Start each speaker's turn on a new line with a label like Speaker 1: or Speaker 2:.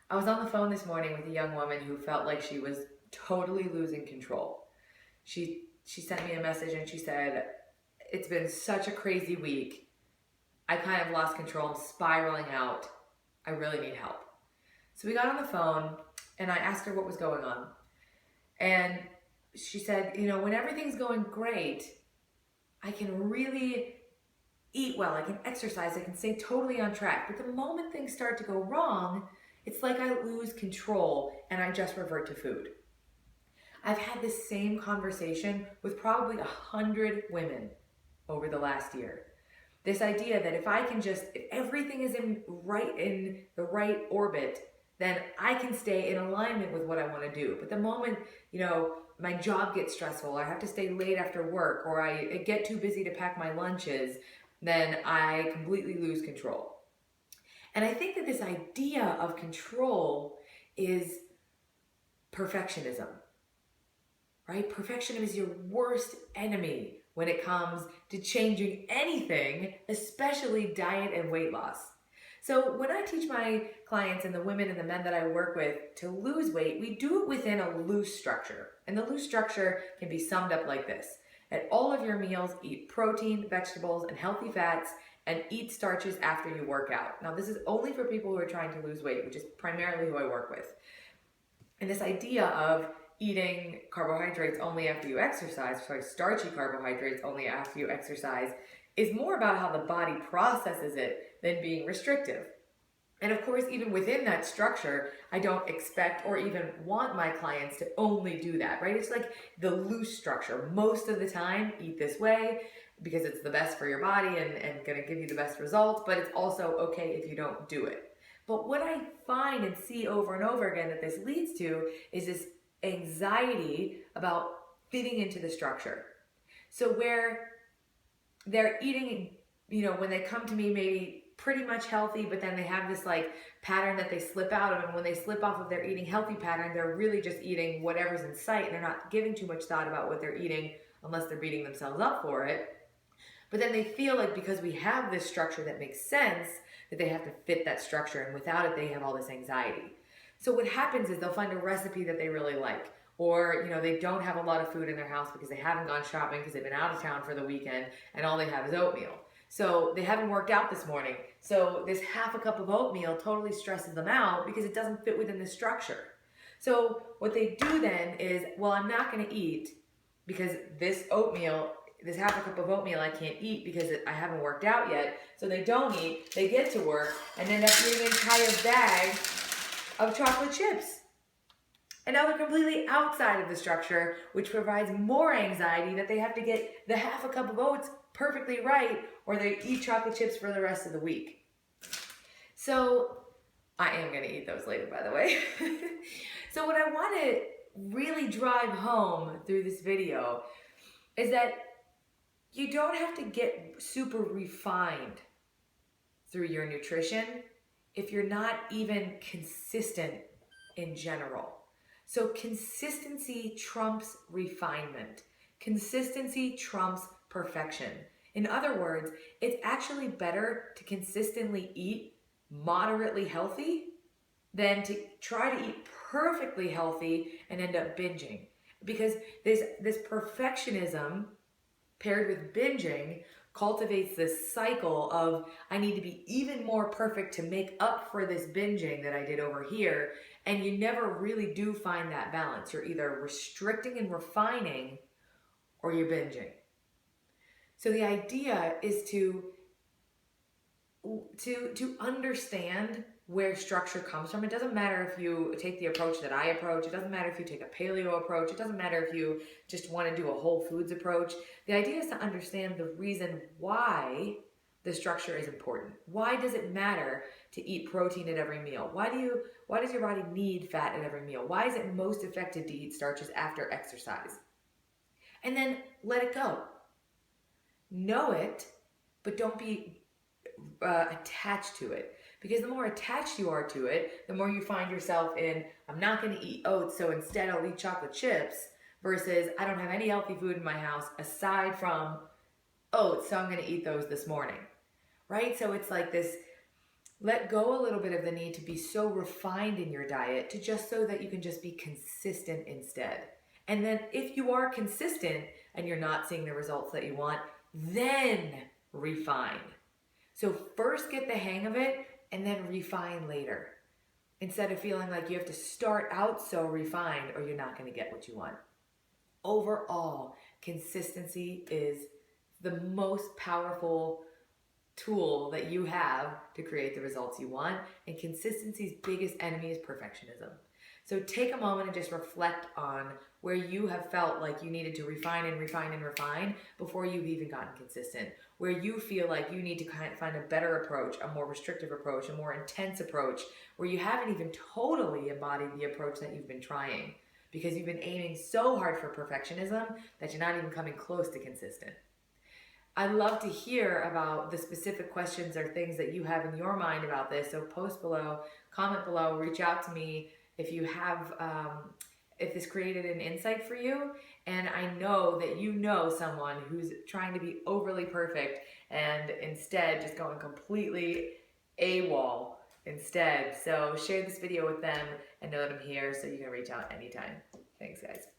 Speaker 1: I was on the phone this morning with a young woman who felt like she was totally losing control. She sent me a message and she said, "It's been such a crazy week. I kind of lost control. I'm spiraling out. I really need help." So we got on the phone and I asked her what was going on. And she said, when everything's going great, I can really eat well, I can exercise, I can stay totally on track. But the moment things start to go wrong, it's like I lose control and I just revert to food. I've had this same conversation with probably 100 women over the last year. This idea that if everything is in the right orbit, then I can stay in alignment with what I want to do. But the moment, my job gets stressful, or I have to stay late after work, or I get too busy to pack my lunches, then I completely lose control. And I think that this idea of control is perfectionism, right? Perfectionism is your worst enemy when it comes to changing anything, especially diet and weight loss. So when I teach my clients and the women and the men that I work with to lose weight, we do it within a loose structure. And the loose structure can be summed up like this. At all of your meals, eat protein, vegetables, and healthy fats, and eat starches after you work out. Now, this is only for people who are trying to lose weight, which is primarily who I work with. And this idea of eating carbohydrates only after you exercise, starchy carbohydrates only after you exercise, is more about how the body processes it than being restrictive. And of course, even within that structure, I don't expect or even want my clients to only do that, right? It's like the loose structure. Most of the time, eat this way because it's the best for your body and gonna give you the best results, but it's also okay if you don't do it. But what I find and see over and over again that this leads to is this anxiety about fitting into the structure. So where they're eating, when they come to me, maybe pretty much healthy, but then they have this like pattern that they slip out of, and when they slip off of their eating healthy pattern, they're really just eating whatever's in sight, and they're not giving too much thought about what they're eating unless they're beating themselves up for it. But then they feel like because we have this structure that makes sense, that they have to fit that structure, and without it, they have all this anxiety. So what happens is they'll find a recipe that they really like, or they don't have a lot of food in their house because they haven't gone shopping because they've been out of town for the weekend, and all they have is oatmeal. So they haven't worked out this morning. So this half a cup of oatmeal totally stresses them out because it doesn't fit within the structure. So what they do then is, well, I'm not going to eat because this half a cup of oatmeal I can't eat because I haven't worked out yet. So they don't eat, they get to work and end up eating an entire bag of chocolate chips. And now they're completely outside of the structure, which provides more anxiety that they have to get the half a cup of oats perfectly right, or they eat chocolate chips for the rest of the week. So I am going to eat those later, by the way. So what I want to really drive home through this video is that you don't have to get super refined through your nutrition if you're not even consistent in general. So consistency trumps refinement. Consistency trumps perfection. In other words, it's actually better to consistently eat moderately healthy than to try to eat perfectly healthy and end up binging. Because this perfectionism paired with binging cultivates this cycle of I need to be even more perfect to make up for this binging that I did over here, and you never really do find that balance. You're either restricting and refining or you're binging. So the idea is to understand where structure comes from. It doesn't matter if you take the approach that I approach. It doesn't matter if you take a paleo approach. It doesn't matter if you just want to do a whole foods approach. The idea is to understand the reason why the structure is important. Why does it matter to eat protein at every meal? Why does your body need fat at every meal? Why is it most effective to eat starches after exercise? And then let it go. Know it, but don't be attached to it. Because the more attached you are to it, the more you find yourself in, I'm not going to eat oats, so instead I'll eat chocolate chips, versus I don't have any healthy food in my house aside from oats, so I'm going to eat those this morning. Right? So it's like this Let go a little bit of the need to be so refined in your diet to just so that you can just be consistent instead. And then if you are consistent and you're not seeing the results that you want, then refine. So first get the hang of it and then refine later. Instead of feeling like you have to start out so refined or you're not going to get what you want. Overall, consistency is the most powerful tool that you have to create the results you want, and consistency's biggest enemy is perfectionism. So take a moment and just reflect on where you have felt like you needed to refine and refine and refine before you've even gotten consistent, where you feel like you need to kind of find a better approach, a more restrictive approach, a more intense approach, where you haven't even totally embodied the approach that you've been trying because you've been aiming so hard for perfectionism that you're not even coming close to consistent. I'd love to hear about the specific questions or things that you have in your mind about this. So post below, comment below, reach out to me if you have, if this created an insight for you. And I know that you know someone who's trying to be overly perfect and instead just going completely AWOL instead. So share this video with them and know that I'm here so you can reach out anytime. Thanks, guys.